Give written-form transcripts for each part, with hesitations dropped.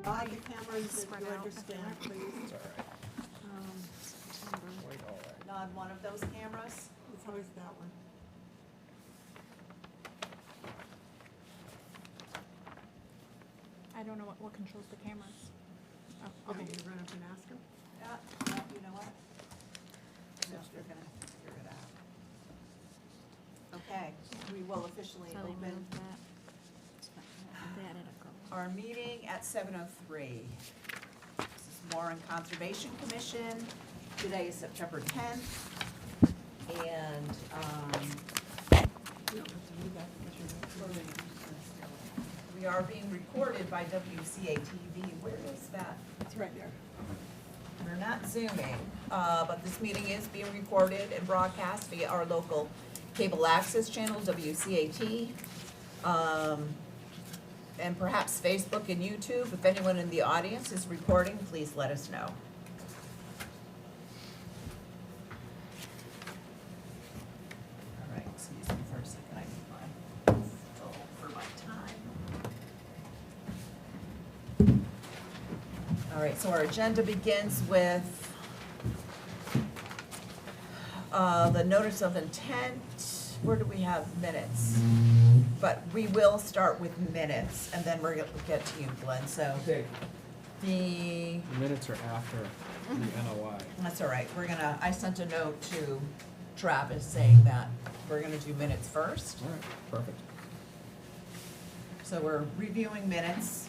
Buy the cameras that Spread you out. understand, please. It's all right. September. Quite all right. Not one of those cameras? It's always that one. I don't know what controls the cameras. Oh, Want okay. me to run up and ask her? Yeah, you know what? No, you're gonna figure it out. Okay, we will officially So they open moved that. That it'll go. our meeting at 7:03. This is Warren Conservation Commission. Today is September 10th. And, You don't have to do that because you're not- we are being recorded by WCATV. Where is that? It's right there. We're not Zooming, but this meeting is being recorded and broadcast via our local cable access channel, WCAT, and perhaps Facebook and YouTube. If anyone in the audience is recording, please let us know. All right, excuse me for a second, I need my phone for my time. All right, so our agenda begins with the notice of intent. Where do we have minutes? But we will start with minutes, and then we're gonna get to you, Glenn. So Okay, the, the minutes are after the NOI. that's all right, I sent a note to Travis saying that we're gonna do minutes first. All right, perfect. So we're reviewing minutes.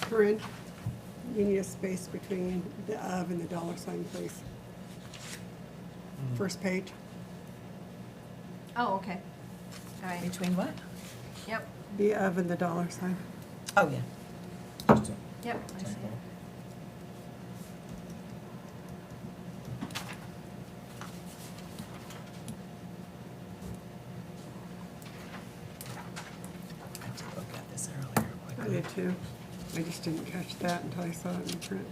Corinne, you need a space between the of and the dollar sign, please. First page. Oh, okay. All right. Between what? Yep, The of and the dollar sign. Oh, yeah. Just a yep, I see typo. it. I did look at this earlier. I did too. I just didn't catch that until I saw it in print.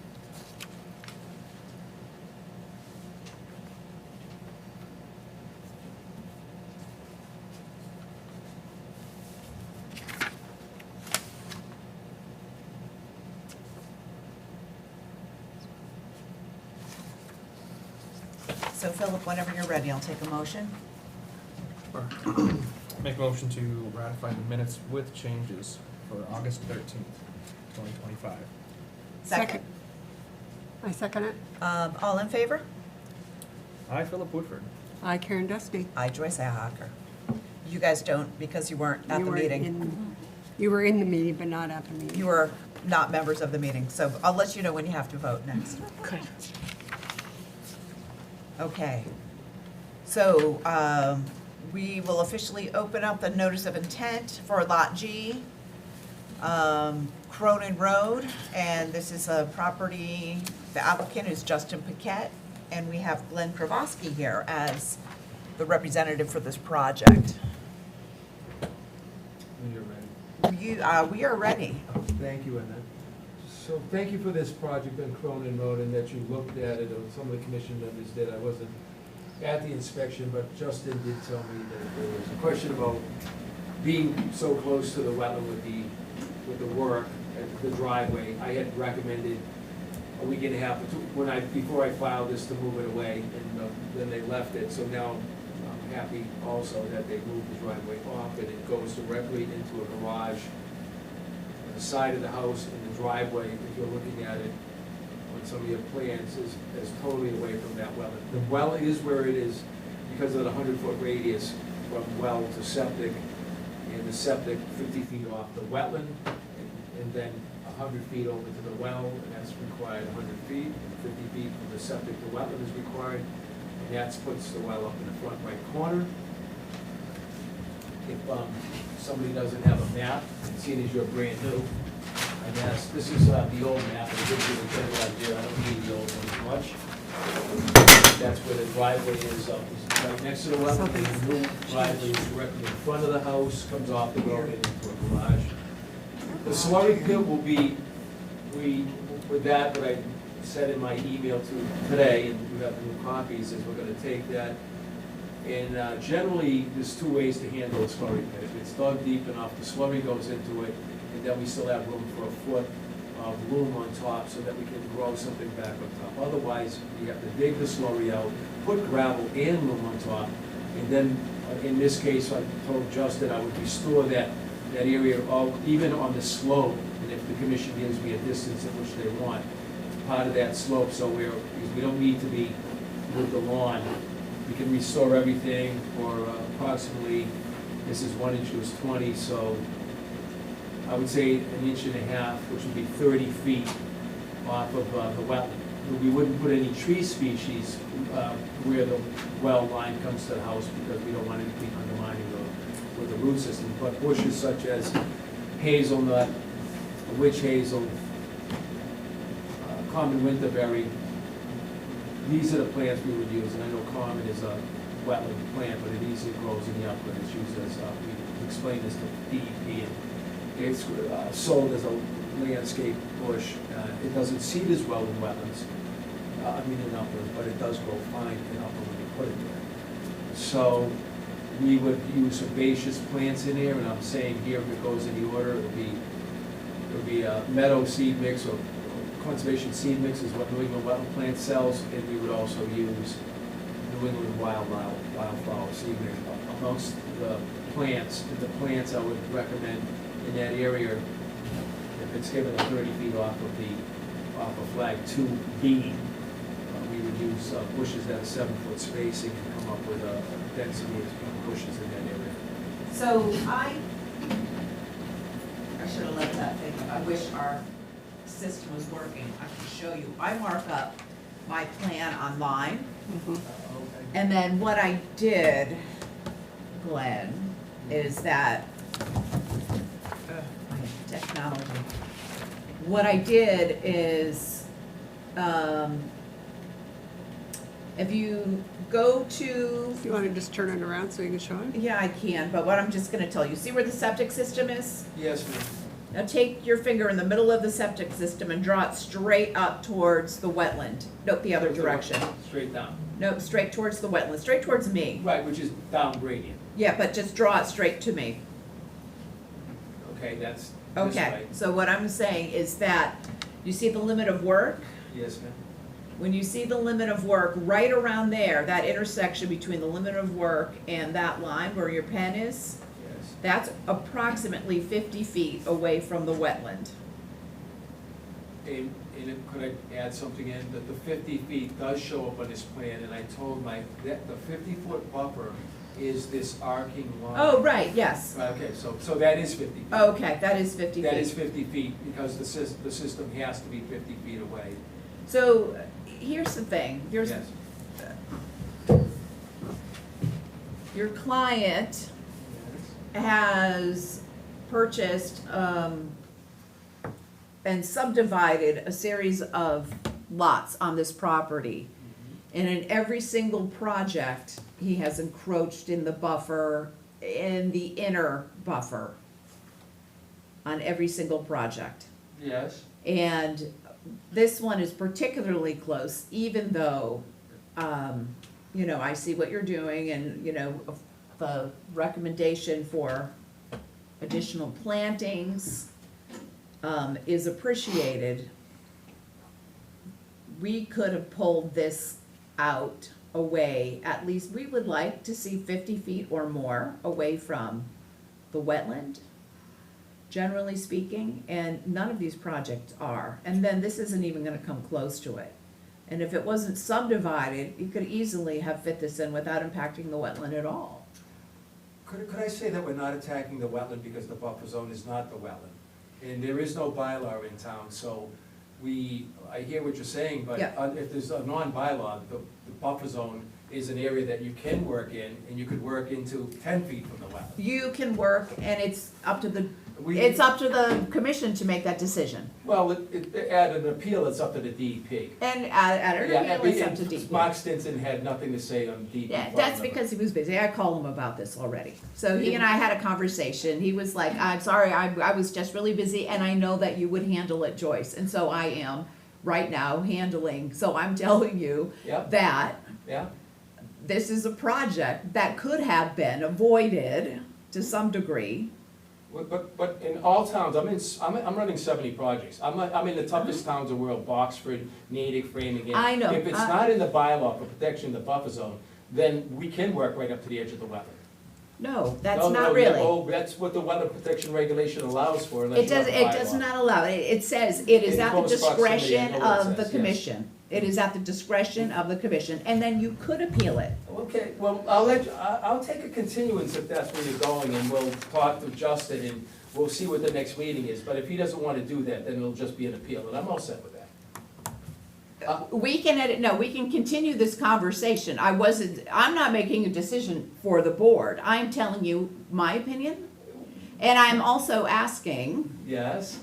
So Philip, whenever you're ready, I'll take a motion. Sure. Make a motion to ratify the minutes with changes for August 13th, 2025. Second. I second it. All in favor? I, Philip Woodford. I, Karen Dusty. I, Joyce Ahacker. You guys don't, because you weren't at You the were meeting. You were in the meeting, but not at the meeting. You were not members of the meeting, so I'll let you know when you have to vote next. Okay. Okay. So, we will officially open up the notice of intent for Lot G, Cronin Road, and this is a property, the applicant is Justin Paquette, and we have Glenn Kravosky here as the representative for this project. When you're ready. We are ready. Thank you, Annette. So thank you for this project on Cronin Road and that you looked at it, or some of the commission members did. I wasn't at the inspection, but Justin did tell me that there was a question about being so close to the wetland with the work at the driveway. I had recommended a week and a half before I filed this to move it away, and then they left it. So now I'm happy also that they moved the driveway off, and it goes directly into a garage on the side of the house, and the driveway, if you're looking at it on some of your plans, is totally away from that well. The well is where it is because of the 100-foot radius from well to septic, and the septic 50 feet off the wetland, and then 100 feet over to the well, and that's required 100 feet, and 50 feet from the septic to wetland is required, and that puts the well up in the front right corner. If somebody doesn't have a map, and seeing as you're brand new, I'd ask, this is the old map, it gives you a general idea, I don't need the old one much. That's where the driveway is, right next to the well, and the new driveway is directly in front of the house, comes off the road and into a garage. The slurry pit will be, with that, what I said in my email to today, and we have the new copies, is we're gonna take that And generally, there's two ways to handle a slurry pit. If it's dug deep enough, the slurry goes into it, and then we still have room for a foot of loom on top so that we can grow something back on top. Otherwise, we have to dig the slurry out, put gravel and loom on top, and then, in this case, I told Justin I would restore that area, even on the slope, and if the commission gives me a distance at which they want, part of that slope, so we don't need to be with the lawn. We can restore everything for approximately, this is 1 inch, it was 20, so I would say 1.5 inches, which would be 30 feet off of the wetland. We wouldn't put any tree species where the well line comes to the house because we don't want anything undermining the root system. But bushes such as hazelnut, witch hazel, common winterberry, these are the plants we would use. And I know common is a wetland plant, but it easily grows in the upland. It's used as, we explained this to DEP, and it's sold as a landscape bush. It doesn't seed as well in wetlands, in upland, but it does grow fine in upland when you put it there. So we would use herbaceous plants in there, and I'm saying here, if it goes in the order, it would be a meadow seed mix or conservation seed mix is what New England Wetland Plant sells, and we would also use New England wildflower seed mix amongst the plants. The plants I would recommend in that area, if it's given a 30 feet off of flag 2B, we would use bushes that are 7-foot spacing and come up with a density of bushes in that area. So I should have left that thing, I wish our system was working, I can show you. I mark up my plan online, and then what I did, Glenn, is that, my technology. What I did is, if you go to, You want to just turn it around so you can show him? yeah, I can, but what I'm just gonna tell you, see where the septic system is? Yes, ma'am. Now take your finger in the middle of the septic system and draw it straight up towards the wetland. Nope, the other direction. Straight down. Nope, straight towards the wetland, straight towards me. Right, which is down gradient. Yeah, but just draw it straight to me. Okay, that's this Okay, way. so what I'm saying is that, you see the limit of work? Yes, ma'am. When you see the limit of work, right around there, that intersection between the limit of work and that line where your pen is, Yes. that's approximately 50 feet away from the wetland. And could I add something in, that the 50 feet does show up on this plan, and I told that the 50-foot buffer is this arcing line. Oh, right, yes. Okay, so that is 50 feet. Okay, that is 50 feet. That is 50 feet, because the system has to be 50 feet away. So, here's the thing, Yes. your client has purchased, and subdivided a series of lots on this property. And in every single project, he has encroached in the buffer, in the inner buffer, on every single project. Yes. And this one is particularly close, even though, I see what you're doing and, the recommendation for additional plantings, is appreciated. We could have pulled this out away, at least we would like to see 50 feet or more away from the wetland, generally speaking, and none of these projects are. And then this isn't even gonna come close to it. And if it wasn't subdivided, you could easily have fit this in without impacting the wetland at all. Could I say that we're not attacking the wetland because the buffer zone is not the wetland? And there is no bylaw in town, so I hear what you're saying, but Yeah. if there's a non-bylaw, the buffer zone is an area that you can work in, and you could work into 10 feet from the wetland. You can work, and it's up to the We- commission to make that decision. Well, at an appeal, it's up to the DEP. And at an Yeah, appeal, it's up to and DEP. Mark Stinson had nothing to say on DEP. Yeah, phone that's number. because he was busy. I called him about this already. So he and I had a conversation. He was like, I'm sorry, I was just really busy, and I know that you would handle it, Joyce. And so I am right now handling, so I'm telling you Yep, that yeah, this is a project that could have been avoided to some degree. But in all towns, I'm running 70 projects. I'm in the toughest towns in the world, Boxford, Natick, Framingham. I know. If it's not in the bylaw for protection of the buffer zone, then we can work right up to the edge of the wetland. No, that's No, not no, really. oh, that's what the weather protection regulation allows for unless It you have does, a it does bylaw. not allow, it says it is In at the close proximity, I discretion know what it of the says, yes. commission. It is at the discretion of the commission, and then you could appeal it. Okay, well, I'll take a continuance if that's where you're going, and we'll talk to Justin, and we'll see what the next meeting is. But if he doesn't wanna do that, then it'll just be an appeal, and I'm all set with that. We can continue this conversation. I'm not making a decision for the board. I'm telling you my opinion. And I'm also asking, Yes?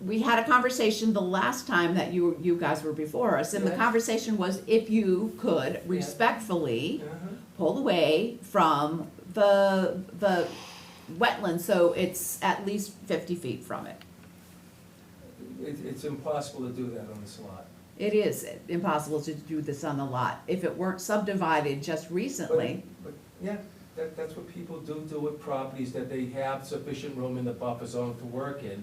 we had a conversation the last time that you guys were before us, and the Yeah. conversation was if you could respectfully Uh-huh. pull away from the wetland, so it's at least 50 feet from it. It's impossible to do that on this lot. It is impossible to do this on the lot. If it weren't subdivided just recently, But, yeah, that's what people do with properties, that they have sufficient room in the buffer zone to work in.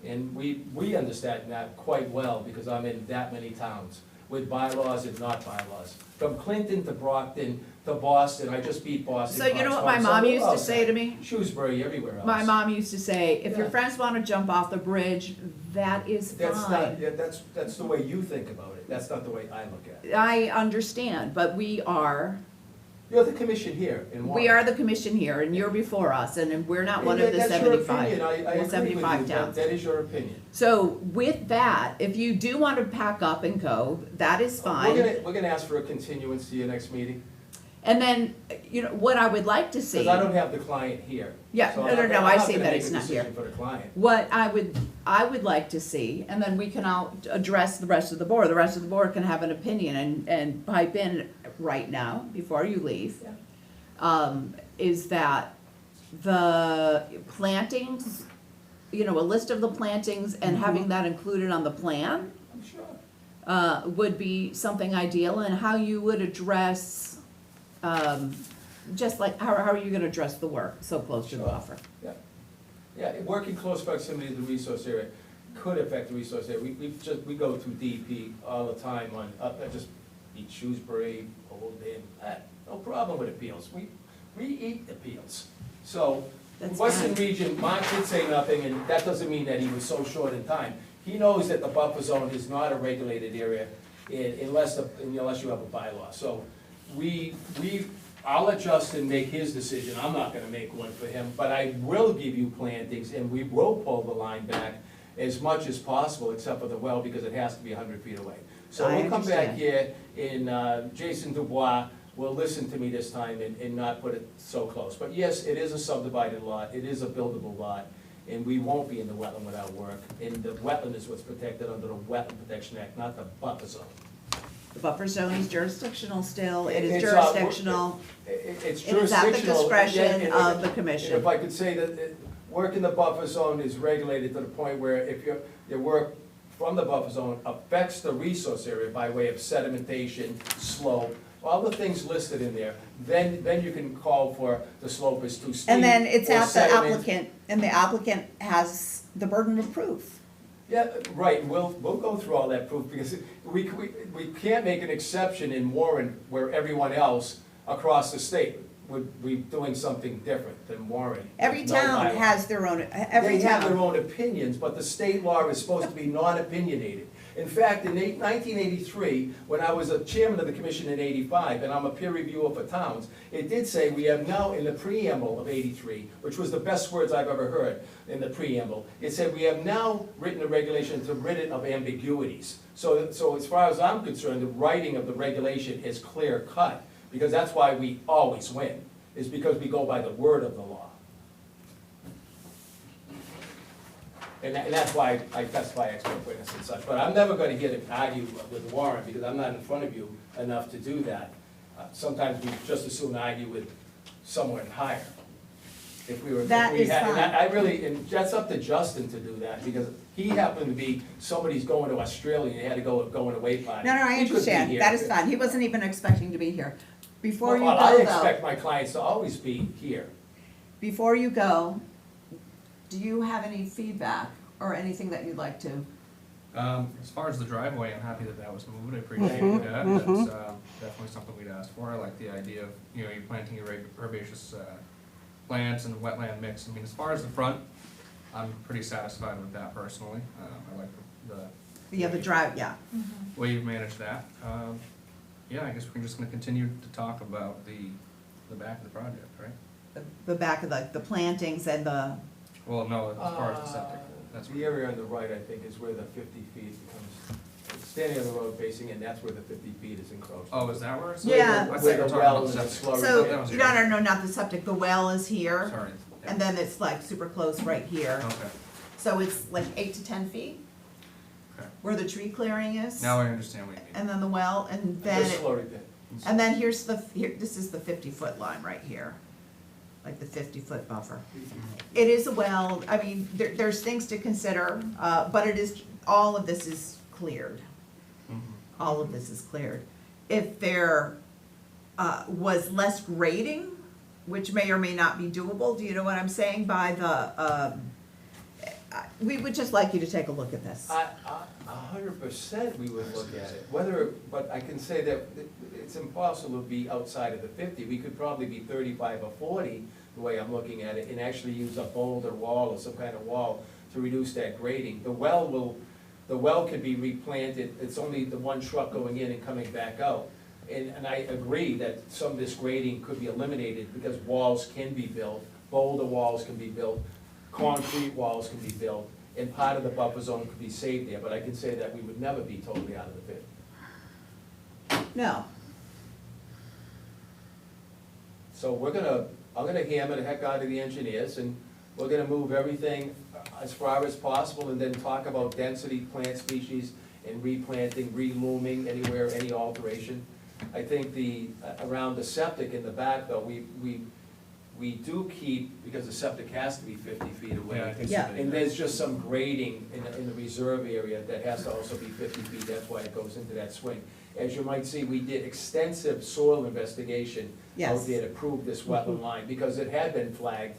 And we understand that quite well, because I'm in that many towns, with bylaws and not bylaws. From Clinton to Brockton to Boston, I just beat Boston. so you know what my Foxborough, mom so used to else? say to me? Shrewsbury, everywhere else. My mom used to say, if your Yeah. friends wanna jump off the bridge, that is That's not, fine. yeah, that's the way you think about it, that's not the way I look at it. I understand, but we are You're the commission here in Warren. We are the commission here, and you're before us, and we're not one Yeah, of the that's your 75, opinion. I or agree with 75 you, but towns. that is your opinion. So with that, if you do want to pack up and go, that is fine. We're gonna ask for a continuance to your next meeting, And then, you know, what I would like to see, because I don't have the client here. Yeah, So no, I'm no, not- no, I'm I not see gonna that make it's a not here. decision for the client. what I would like to see, and then we can all address the rest of the board. The rest of the board can have an opinion and pipe in right now, before you leave. Is that the plantings, you know, a list of the plantings and having that included on the plan I'm sure. would be something ideal, and how you would address, just like, how are you gonna address the work so close to the Sure. buffer? Yeah, working close proximity to the resource area could affect the resource area. We go through DEP all the time on, I just eat Shrewsbury, Holden, no problem with appeals. We eat appeals. So, That's Western fine. region, Mark did say nothing, and that doesn't mean that he was so short in time. He knows that the buffer zone is not a regulated area unless you have a bylaw. So I'll let Justin make his decision, I'm not gonna make one for him, but I will give you plantings, and we will pull the line back as much as possible, except for the well, because it has to be 100 feet away. So I we'll come back understand. here, and Jason Dubois will listen to me this time and not put it so close. But yes, it is a subdivided lot, it is a buildable lot, and we won't be in the wetland without work. And the wetland is what's protected under the Wetland Protection Act, not the buffer zone. The buffer zone is jurisdictional still, it is It's, jurisdictional, It's it is jurisdictional. at the discretion and- of the And commission. if I could say that, work in the buffer zone is regulated to the point where if your work from the buffer zone affects the resource area by way of sedimentation, slope, all the things listed in there, then you can call for the slope is too steep. And then it's or at the sediment. applicant, and the applicant has the burden of proof. Yeah, right, we'll go through all that proof, because we can't make an exception in Warren where everyone else across the state would be doing something different than Warren. Every with no town bylaw. has their own, every They have their town. own opinions, but the state law is supposed to be non-opinionated. In fact, in 1983, when I was a chairman of the commission in 85, and I'm a peer reviewer for towns, it did say we have now, in the preamble of 83, which was the best words I've ever heard in the preamble, it said we have now written a regulation to rid it of ambiguities. So as far as I'm concerned, the writing of the regulation is clear cut, because that's why we always win, is because we go by the word of the law. And that's why I testify expert witness and such, but I'm never gonna get to argue with Warren, because I'm not in front of you enough to do that. Sometimes we just as soon argue with someone higher. If we were, if That we is had, and fine. I really, and that's up to Justin to do that, because he happened to be, somebody's going to Australia, and he had to go an away party. No, no, I He could be understand, here. that is fine, he wasn't even expecting to be here. Before you Well, I go expect though, my clients to always be here. before you go, do you have any feedback or anything that you'd like to? As far as the driveway, I'm happy that that was moved, I appreciate that, that's, definitely something we'd asked for, I like the idea of, you know, you planting your herbaceous, plants and wetland mix, I mean, as far as the front, I'm pretty satisfied with that personally, I like the. You have the drive, yeah. Way you've managed that, yeah, I guess we're just gonna continue to talk about the back of the project, right? The back of the plantings and the, Well, no, as far as the septic, that's. The area on the right, I think, is where the 50 feet becomes, standing on the road facing in, that's where the 50 feet is encroached. Oh, is that where it's? Yeah. I thought you Where were the talking well about and the septic. slurry. so, that was you yours. don't know, not the septic, the well is here. Sorry. Yeah. And then it's like super close right here. Okay, So it's like 8 to 10 feet okay. where the tree clearing is. Now I understand what you mean. And then the well, and The then, slurry pit. and then here's this is the 50-foot line right here. Like the 50-foot buffer. It is a well, I mean, there's things to consider, but it is, all of this is cleared. Mhm. All of this is cleared. If there was less grading, which may or may not be doable, do you know what I'm saying, by the, we would just like you to take a look at this. 100% we would look at it, whether, but I can say that it's impossible to be outside of the 50. We could probably be 35 or 40, the way I'm looking at it, and actually use a boulder wall or some kind of wall to reduce that grading. The well could be replanted, it's only the one truck going in and coming back out. And I agree that some of this grading could be eliminated because walls can be built, boulder walls can be built, concrete walls can be built, and part of the buffer zone could be saved there, but I can say that we would never be totally out of the pit. No, So I'm gonna hammer the heck out of the engineers, and we're gonna move everything as far as possible, and then talk about density, plant species, and replanting, re-looming anywhere, any alteration. I think around the septic in the back, though, we do keep, because the septic has to be 50 feet Yeah, I away. think Yeah. so. And there's just some grading in the reserve area that has to also be 50 feet, that's why it goes into that swing. As you might see, we did extensive soil investigation out Yes. there to prove this wetland line, because it had been flagged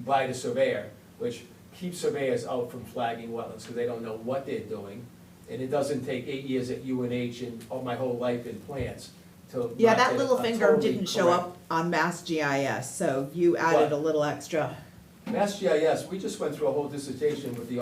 by the surveyor, which keeps surveyors out from flagging wetlands, because they don't know what they're doing. And it doesn't take 8 years at UNH and all my whole life in plants to. yeah, not that get little a finger totally didn't show correct. up on Mass GIS, so you added a little extra. Mass GIS, we just went through a whole dissertation with the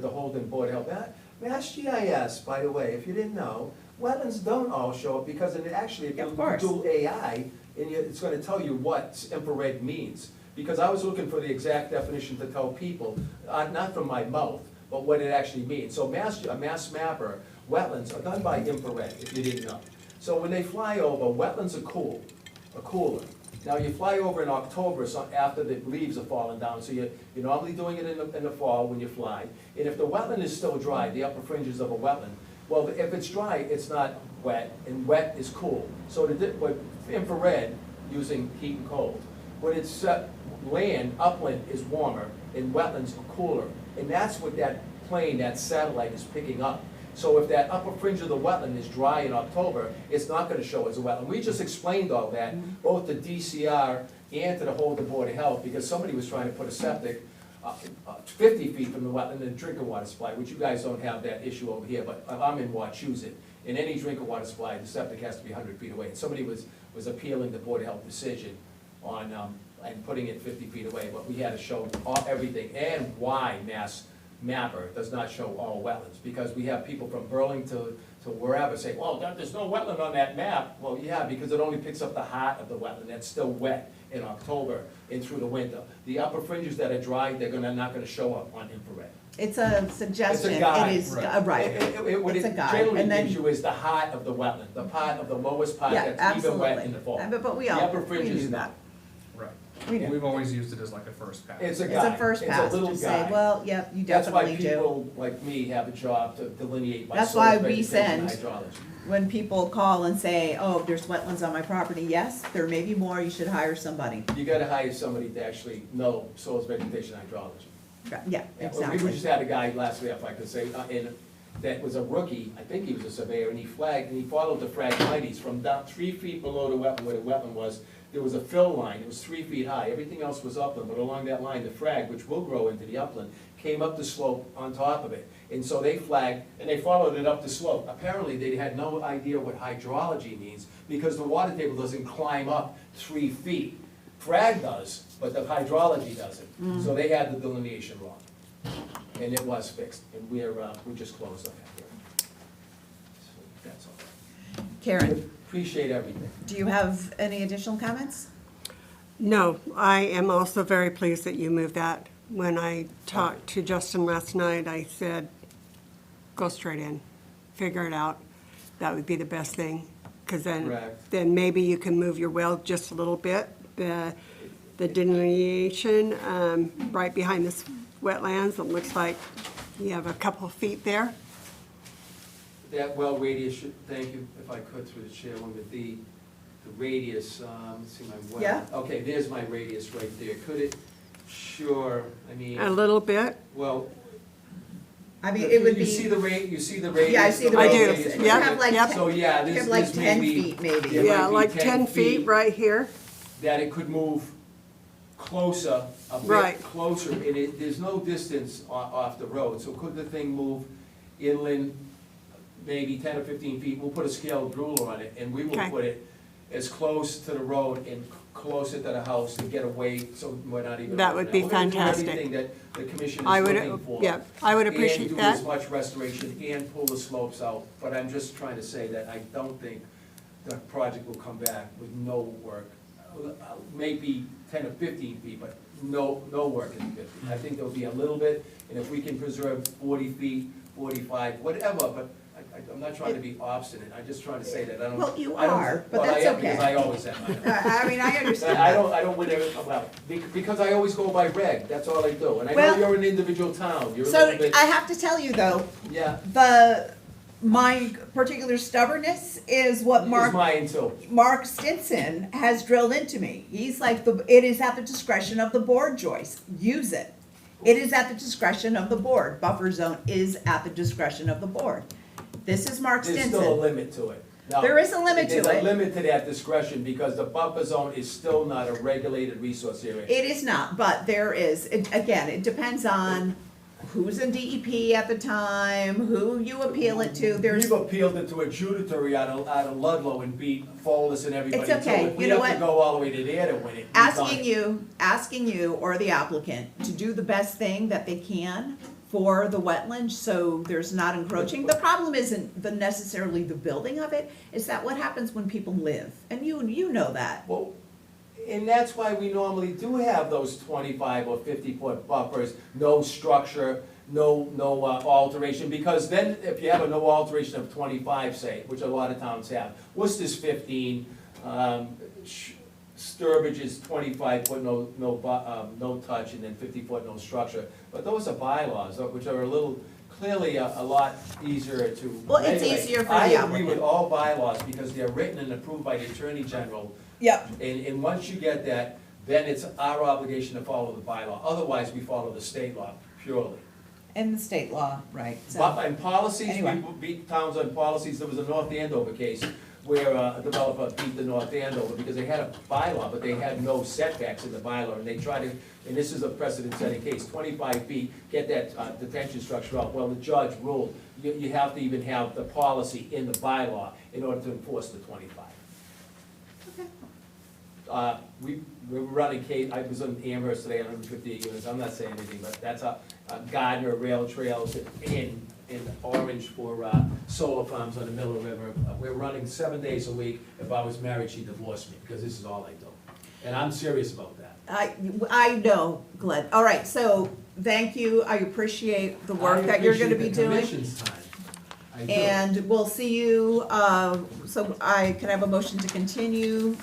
Holden Board of Health. Mass GIS, by the way, if you didn't know, wetlands don't all show up, because it actually, if Of you course. do AI, and it's gonna tell you what infrared means. Because I was looking for the exact definition to tell people, not from my mouth, but what it actually means. So a mass mapper, wetlands are done by infrared, if you didn't know. So when they fly over, wetlands are cooler. Now, you fly over in October, so after the leaves are falling down, so you're normally doing it in the fall when you fly. And if the wetland is still dry, the upper fringes of a wetland, well, if it's dry, it's not wet, and wet is cool. So with infrared, using heat and cold, when it's land, upland is warmer, and wetlands are cooler. And that's what that plane, that satellite is picking up. So if that upper fringe of the wetland is dry in October, it's not gonna show as a wetland. We just explained all that, both to DCR and to the Holden Board of Health, because somebody was trying to put a septic 50 feet from the wetland and drinking water supply, which you guys don't have that issue over here, but I'm in Wachusett. In any drinking water supply, the septic has to be 100 feet away. And somebody was appealing the Board of Health decision on, and putting it 50 feet away, but we had to show everything, and why Mass Mapper does not show all wetlands, because we have people from Burlington to wherever say, well, there's no wetland on that map. Well, yeah, because it only picks up the heart of the wetland, that's still wet in October and through the winter. The upper fringes that are dry, not gonna show up on infrared. It's a suggestion, guide, it is, right. right, What It's a it guide, generally and then- gives you is the heart of the wetland, the part of the lowest part yeah, that's even wet absolutely. in the fall. But we The all, upper we fringes, knew no. that. Right. We knew. We've always used it as like a first pass. It's a It's guide. a first pass, It's a little to say, guide. well, yep, you That's why definitely do. people like me have a job to delineate my That's soil why we vegetation and send- hydrology. When people call and say, oh, there's wetlands on my property, yes, there may be more, you should hire somebody. You gotta hire somebody to actually know soil vegetation and hydrology. Yeah, Yeah, We exactly. just had a guy last week, if I could say, that was a rookie, I think he was a surveyor, and he followed the Phragmites from down 3 feet below the wetland, where the wetland was. There was a fill line, it was 3 feet high, everything else was upland, but along that line, the frag, which will grow into the upland, came up the slope on top of it. And so they flagged, and they followed it up the slope. Apparently, they had no idea what hydrology means, because the water table doesn't climb up 3 feet. Frag does, but the hydrology doesn't. So they had the delineation wrong. And it was fixed, and we just closed on that here. So that's all. Karen, Appreciate everything. do you have any additional comments? No, I am also very pleased that you moved that. When I talked to Justin last night, I said, go straight in, figure it out. That would be the best thing, because Correct. then maybe you can move your well just a little bit. The delineation right behind this wetlands, it looks like you have a couple of feet there. That well radius should, thank you, if I could through the chairwoman, the radius, let's see my well. Yeah. Okay, there's my radius right there. Could it, sure, I mean, A little bit. well. I mean, it would You see be, the you see the radius? yeah, I see the I do. radius. radius You Yep, right have like, yep. So, yeah, you there's have like there's 10 maybe- feet maybe. There Yeah, might be like 10 10 feet feet. right here. That it could move closer, a Right. bit closer, and there's no distance off the road, so could the thing move inland maybe 10 or 15 feet? We'll put a scaled ruler on it, and we will Okay. put it as close to the road and closer to the house to get away, so we're not even. That would be We're gonna do fantastic. everything that the commission I is would, looking for. yeah, I would appreciate And do that. as much restoration and pull the slopes out, but I'm just trying to say that I don't think the project will come back with no work. Maybe 10 or 15 feet, but no work in 50. I think there'll be a little bit, and if we can preserve 40 feet, 45, whatever, but I'm not trying to be obstinate, I'm just trying to say that I don't. Well, you I don't- are, but well, I that's am, because okay. I always am. I mean, I understand. I don't win every, well, because I always go by reg, that's all I do. And I know Well, you're an individual town, you're a So little bit, I have to tell you though, yeah, my particular stubbornness is what it's Mark mine too. Stinson has drilled into me. He's like, it is at the discretion of the board, Joyce. Use it. It is at the discretion of the board. Buffer zone is at the discretion of the board. This is Mark There's still a Stinson. limit to it. Now, There is a limit to There's a it. limit to that discretion, because the buffer zone is still not a regulated resource area. It is not, but there is, again, it depends on who's in DEP at the time, who you appeal it to. There's, We've appealed it to a judiciary out of Ludlow and beat Follis and everybody. It's okay. So if we You know have to what? go all the way to there to win it, we've done it. asking you or the applicant to do the best thing that they can for the wetland, so there's not encroaching. The problem isn't necessarily the building of it, it's that what happens when people live, and you know that. Well, and that's why we normally do have those 25 or 50-foot buffers, no structure, no alteration, because then if you have a no alteration of 25, say, which a lot of towns have, Worcester's 15, Sturbridge is 25-foot, no touch, and then 50-foot, no structure. But those are bylaws, which are a little, clearly a lot easier to Well, it's regulate. easier for the I agree applicant. with all bylaws, because they're written and approved by the Attorney General. Yep. And once you get that, then it's our obligation to follow the bylaw. Otherwise, we follow the state law purely. And the state law, right, so. But in policies, Anyway. we beat towns on policies. There was a North Andover case where a developer beat the North Andover because they had a bylaw, but they had no setbacks in the bylaw. And they tried to, and this is a precedent-setting case, 25 feet, get that detention structure up. Well, the judge ruled, you have to even have the policy in the bylaw in order to enforce the 25. We're running case, I was in Amherst today, 158 units, I'm not saying anything, but that's a Gardner Rail Trails in Orange for solar farms on the Miller River. We're running 7 days a week. If I was married, she'd divorce me, because this is all I do. And I'm serious about that. I know, Glenn. All right, so thank you. I appreciate the work that you're gonna be doing. I appreciate the commission's time. I do. And we'll see you, so I can have a motion to continue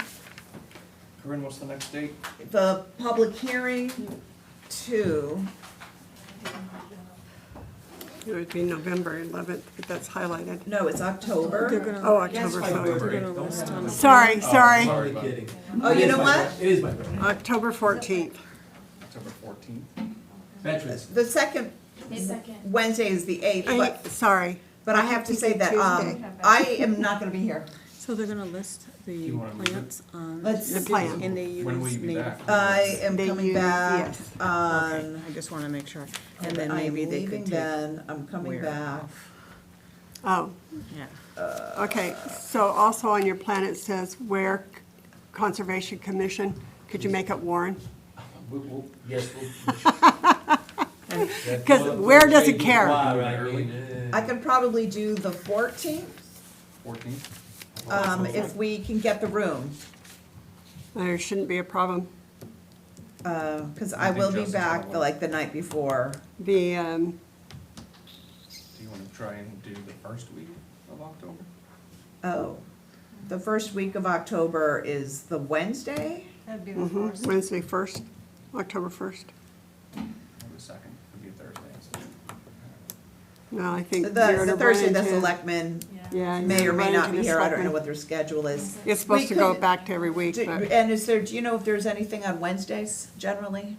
Corinne, what's the next date? the public hearing to, It would be November 11th, but that's highlighted. no, it's October. Oh, Yes, October, my sorry. birthday. Don't have it. Sorry, sorry. I'm only kidding. Oh, It you is know my what? bir- It is my birthday. October 14th. October 14th. Veterans. The second Wednesday is the 8th, Sorry. but I have to say that, Tuesday. I am not gonna be here. So they're gonna list the You wanna move it? plants on. Let's- The plan. And they use When will you be native. back? I am They coming use- back yes. Okay, on, I just wanna make sure, and then maybe I'm they leaving could take. then, I'm coming where back. off. Oh, Yeah, okay. So also on your plan, it says Ware Conservation Commission. Could you make it Warren? Yes, Because Ware doesn't care. I could probably do the 14th, 14th? if we can get the room. There shouldn't be a problem. Cause I I think will be Justin's back gonna the, like, the night before. The, Do you wanna try and do the first week of October? Oh, the first week of October is the Wednesday? That'd be the first. Wednesday 1st, October 1st. Or the second, would be a Thursday. so- No, I think The you're gonna Thursday, run the into- selectmen Yeah. may you're or may gonna not run be into here, I don't know selectmen. what their schedule is. It's supposed We to go could- back to every week, Do- but And is there, do you know if there's anything on Wednesdays generally?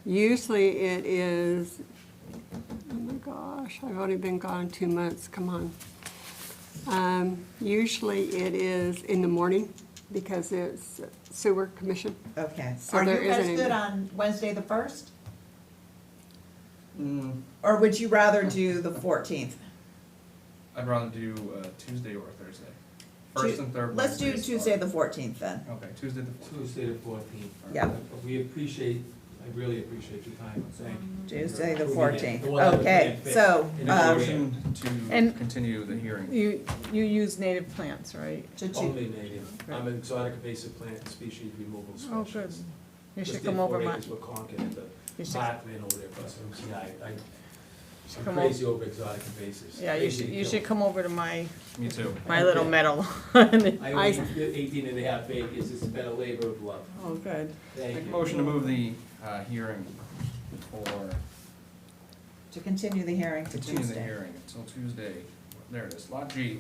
usually it is, oh my gosh, I've only been gone 2 months, come on. Usually it is in the morning because it's sewer commission. Okay. So Are there you guys isn't good any- on Wednesday the 1st? Mm, Or would you rather do the 14th? I'd rather do Tuesday or Thursday. First and third Let's do Wednesdays Tuesday are- the 14th then. Okay, Tuesday the 14th. Tuesday the 14th. Yeah. We appreciate, I really appreciate your time, thank you. Tuesday the We'll get 14th. the one that we Okay, can't fix. so, And Motion to And- continue the hearing. you use native plants, right? Only native. I'm an exotic invasive plant species removal Oh, good. specialist. You Just should did come over 4 my, acres with Concord and the you should, parkland over there, plus MCI. I'm come crazy over exotic invasives. yeah, you Crazy should, to you kill should them. come over to my Me too. little Okay. meadow. I I- own 18 and a half acres, it's been a labor of love. Oh, good. Thank Make a you. motion to move the hearing for, to continue the hearing to continue the Tuesday. hearing until Tuesday, there it is, Lot G,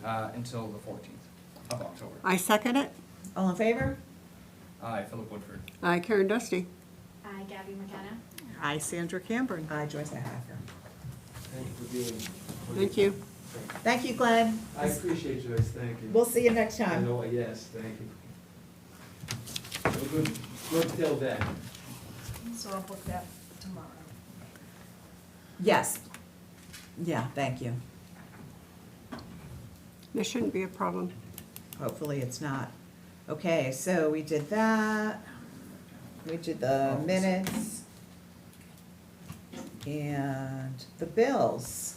until the 14th of October. I second it. All in favor? Aye, Philip Woodford. I, Karen Dusty. Hi, Gabby McKenna. Hi, Sandra Camburn. Aye, Joyce Hacker. Thank you for being. Thank you. Thank you, Glenn. I appreciate Joyce, thank you. We'll see you next I time. know, yes, thank you. Have a good till then. So I'll book that tomorrow. Yes. Yeah, thank you. There shouldn't be a problem. Hopefully it's not. Okay, so we did that. We did the minutes. And the bills.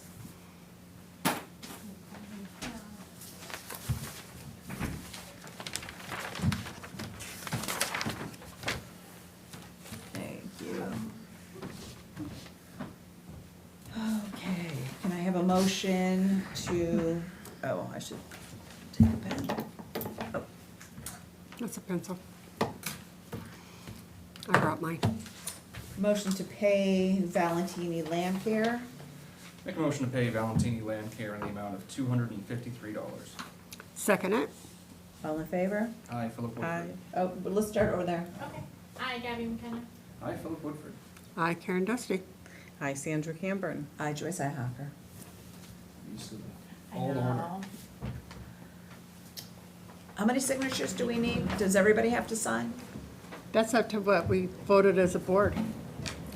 Thank you. Okay, can I have a motion to, oh, I should take a pen. That's a pencil. I brought mine. Motion to pay Valentini Land Care. Make a motion to pay Valentini Land Care in the amount of $253. Second it. All in favor? Aye, Philip Woodford. Hi. Oh, but let's start over there. Okay. Hi, Gabby McKenna. Aye, Philip Woodford. I, Karen Dusty. Hi, Sandra Camburn. Aye, Joyce Ihacker. These are the- I All in order. know. How many signatures do we need? Does everybody have to sign? That's up to what we voted as a board.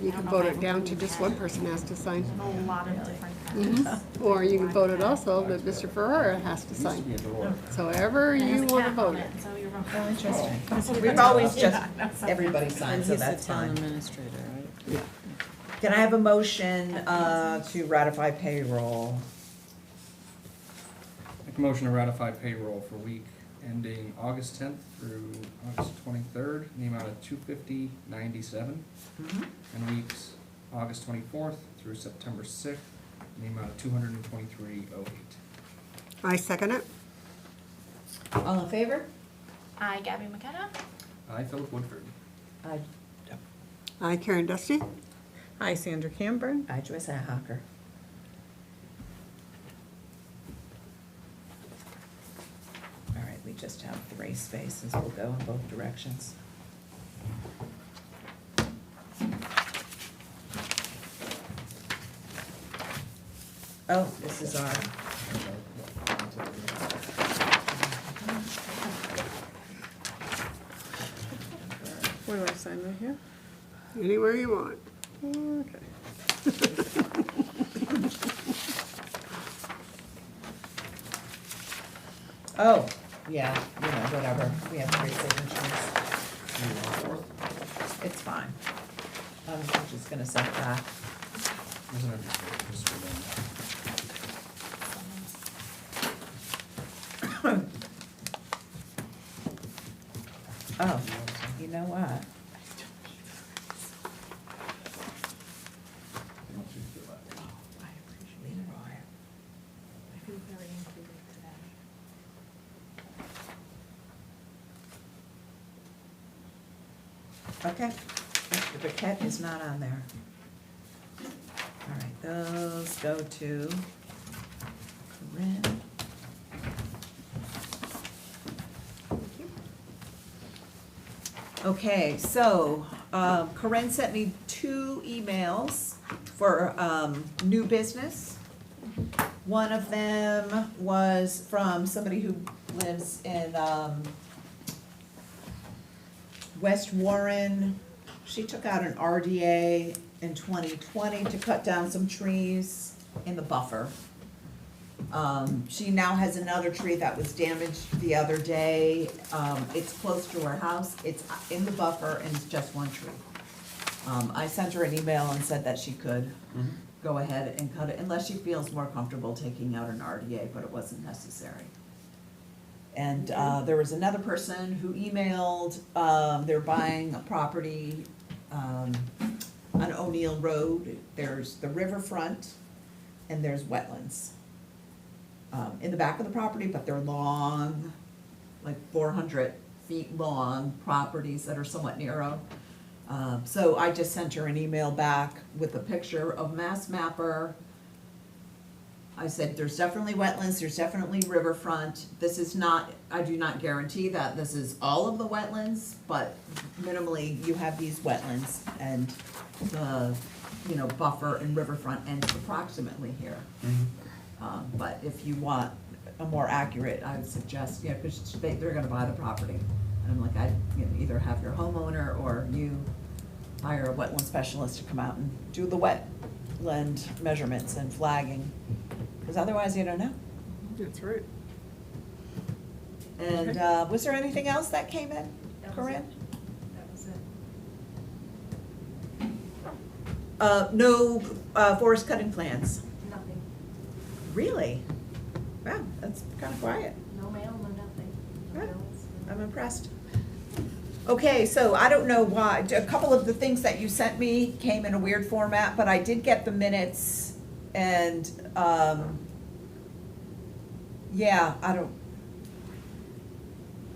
You I can don't vote know it if down we to just can. one person has to sign. A lot of different Mhm. kinds. Or you can vote it also that Mr. Ferrara has to Used to be sign. a door. So however It has you a want to cap vote on it. it, so you're wrong. Oh, interesting. We've We've always just, Yeah, that's something. everybody And signs, so he's the that's town fine. administrator, right? Yeah. Can I have a motion to ratify payroll? Make a motion to ratify payroll for week ending August 10th through August 23rd in the amount of $250.97. And weeks August 24th through September 6th in the amount of $223.08. I second it. All in favor? Hi, Gabby McKenna. Aye, Philip Woodford. Aye. I, Karen Dusty. Hi, Sandra Camburn. Aye, Joyce Ihacker. All right, we just have 3 spaces. We'll go in both directions. Oh, this is our, Where do I sign right here? Anywhere you want. Okay. oh, yeah, whatever, we have 3 signatures. It's fine. I'm just gonna set that. Isn't it just for Oh, you know what? I appreciate it. I feel very included today. Okay, the briquette is not on there. All right, those go to Corinne. Okay, so, Corinne sent me 2 emails for, new business. One of them was from somebody who lives in, West Warren. She took out an RDA in 2020 to cut down some trees in the buffer. She now has another tree that was damaged the other day. It's close to her house, it's in the buffer, and it's just one tree. I sent her an email and said that she could go ahead and cut it, unless she feels more comfortable taking out an RDA, but it wasn't necessary. And there was another person who emailed, they're buying a property on O'Neill Road. There's the riverfront and there's wetlands in the back of the property, but they're long, like 400 feet long properties that are somewhat narrow. So I just sent her an email back with a picture of Mass Mapper. I said, there's definitely wetlands, there's definitely riverfront. This is not, I do not guarantee that this is all of the wetlands, but minimally you have these wetlands and the, buffer and riverfront ends approximately here. But if you want a more accurate, I would suggest, because they're gonna buy the property. And I'm like, either have your homeowner or you hire a wetland specialist to come out and do the wetland measurements and flagging. Because otherwise you don't know. That's right. And was there anything else that came in, That was Corinne? That was it. No forest cutting plans. Nothing. Really? Wow, that's kind of quiet. No mail, no nothing. No Good. bills. I'm impressed. Okay, so I don't know why, a couple of the things that you sent me came in a weird format, but I did get the minutes and, yeah,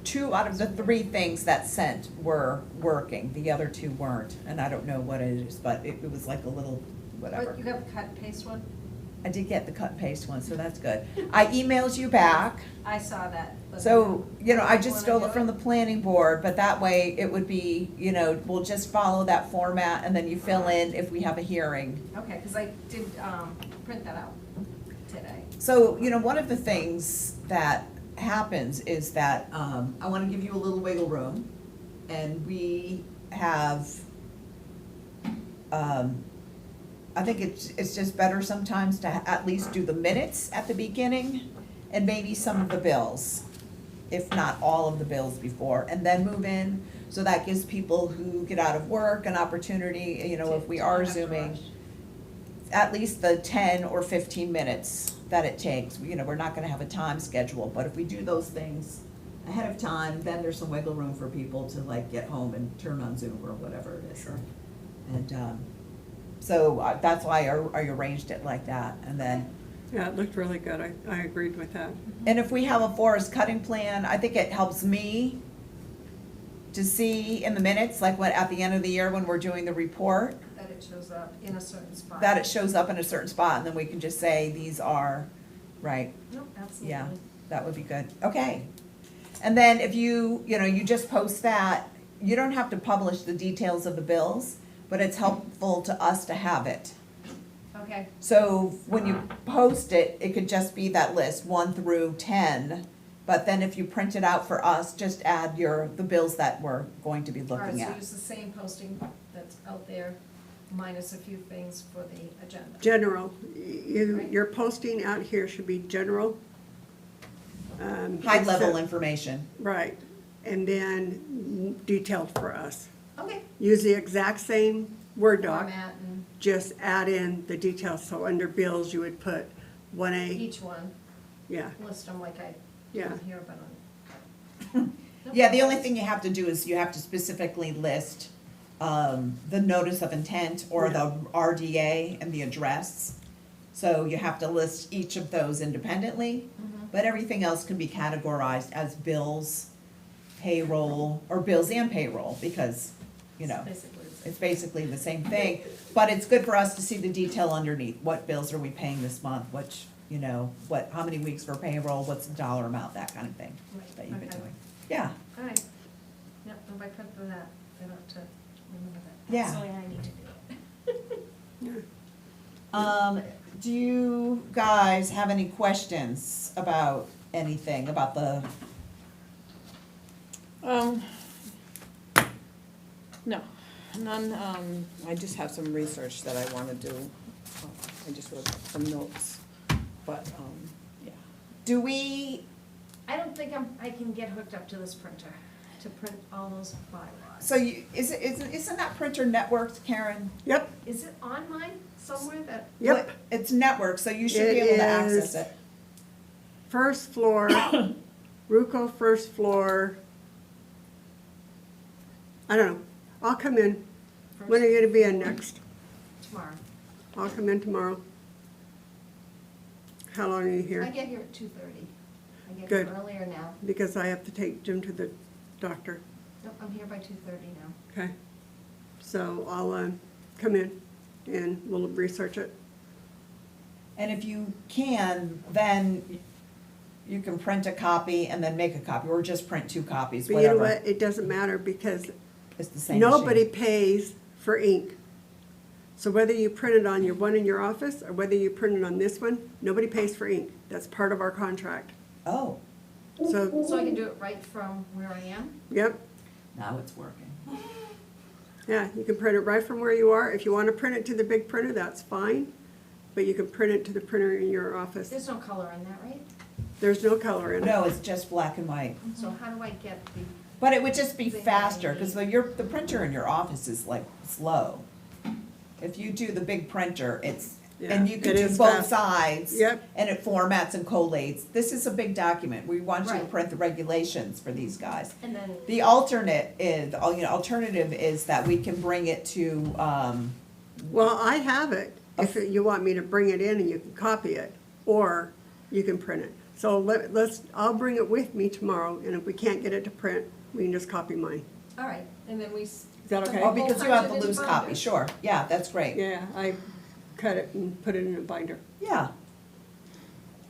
2 out of the 3 things that sent were working, the other 2 weren't, and I don't know what it is, but it was like a little, whatever. But you have a cut and paste one? I did get the cut and paste one, so that's good. I emailed you back. I saw that. but- So, I just Wanna stole do it from the planning board, but that way it would be, we'll just follow that format and then you fill in if we have a hearing. Okay, because I did print that out today. So, one of the things that happens is that, I wanna give you a little wiggle room, and we have, I think it's just better sometimes to at least do the minutes at the beginning, and maybe some of the bills, if not all of the bills before, and then move in. So that gives people who get out of work an opportunity, if we are zooming, at least the 10 or 15 minutes that it takes. We're not gonna have a time schedule, but if we do those things ahead of time, then there's some wiggle room for people to get home and turn on Zoom or whatever it is. Sure. And, so that's why I arranged it like that, and then, Yeah, it looked really good. I agreed with that. and if we have a forest cutting plan, I think it helps me to see in the minutes, like at the end of the year when we're doing the report, That it shows up in a certain spot. that it shows up in a certain spot, and then we can just say, these are, right, Nope, absolutely. yeah, that would be good, okay. And then if you just post that, you don't have to publish the details of the bills, but it's helpful to us to have it. Okay, So when you post it, it could just be that list, 1 through 10. But then if you print it out for us, just add the bills that we're going to be all right, looking so at. use the same posting that's out there, minus a few things for the agenda. General, Right. your posting out here should be general. High level except- information. Right, and then detailed for us. Okay. Use the exact same Word doc, Format and just add in the details. So under bills, you would put 1A, each one, yeah, list them like I Yeah. did here, but on. Yeah, the only thing you have to do is you have to specifically list the notice of intent or the RDA and the address. So you have to list each of those independently, but everything else can be categorized as bills, payroll, or bills and payroll, because, you know, Basically, it's- it's basically the same thing. But it's good for us to see the detail underneath. What bills are we paying this month? Which, you know, how many weeks for payroll? What's the dollar amount? That kind of thing Right, that you've been okay. doing. Yeah, All right. Yep, if I print for that, I don't have to remember that. Yeah. That's the way I need to do it. do you guys have any questions about anything, about the, No, none, I just have some research that I wanna do. I just wrote some notes, but, yeah. do we, I don't think I can get hooked up to this printer to print all those bylaws. so you, isn't that printer networked, Karen? yep, Is it on mine somewhere that, yep. What- It's networked, so you should be It able to access is- it. First floor, Ruco first floor. I don't know, I'll come in. When are you gonna be in next? tomorrow? I'll come in tomorrow. How long are you I here? get here at 2:30. I get Good. here earlier now. Because I have to take Jim to the doctor, Nope, I'm here by 2:30 now. okay? So I'll, come in and we'll research it. And if you can, then you can print a copy and then make a copy, or just print 2 copies, But you know whatever. what, it doesn't matter because It's the same nobody machine. pays for ink. So whether you print it on your one in your office or whether you print it on this one, nobody pays for ink. That's part of our contract. Oh, So, So I can do it right from where I am? yep, now it's working. yeah, you can print it right from where you are. If you want to print it to the big printer, that's fine. But you can print it to the printer in your office. There's no color in that, right? There's no color in it. No, it's just black and white. So how do I get the, But it would just be Thing faster, I because need. the printer in your office is like slow. If you do the big printer, it's, and Yeah, you can it do is both fast. sides. Yep. And it formats and collates. This is a big document. We want you to Right. print the regulations for these guys. and then, The alternative is that we can bring it to, Well, I have it, if you want me to bring it in and you can copy it, or you can print it. So I'll bring it with me tomorrow, and if we can't get it to print, we can just copy mine. all right, and then we. Is that okay? oh, because you have the loose copy, sure. Yeah, that's great. Yeah, I cut it and put it in a binder. Yeah.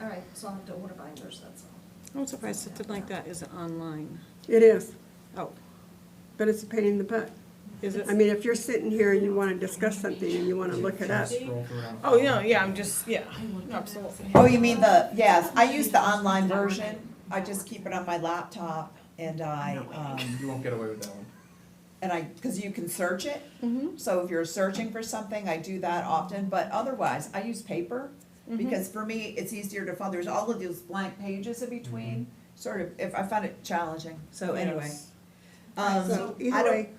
All right, so I'll have to order binders, that's all. I'm surprised something like that isn't online. It is, Oh, but it's a pain in the butt. is it? I mean, if you're sitting here and you wanna discuss something and you wanna look it up, Scroll through around. Oh, yeah, I'm just, yeah, absolutely. Oh, you mean yes, I use the online version. I just keep it on my laptop and You won't get away with that one. because you can search it. Mm-hmm. So if you're searching for something, I do that often, but otherwise, I use paper. Because for me, it's easier to find, there's all of those blank pages in between, sort of, if I find it challenging, so anyway. Yes. so I either don't, way,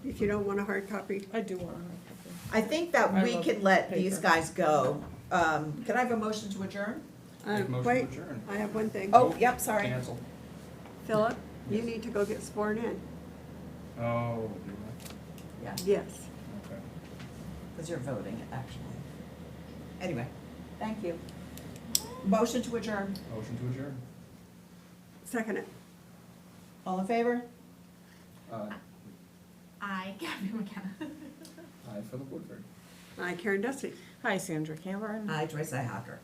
if you don't want a hard copy, I do want a hard copy. I think that I we love can let these paper. guys go. Can I have a motion to adjourn? Make motion to wait, adjourn. I have one thing. Oh, yep, sorry. Cancel. Philip, you need to go get sworn in. Oh, do Yeah, Yes. I? Okay. because you're voting, actually. Anyway, thank you. Motion to adjourn. Motion to adjourn. Second it. All in favor? I, Gabby McKenna. Aye, Philip Woodford. Karen Dusty. Hi, Sandra Cameron. Aye, Joyce Hacker.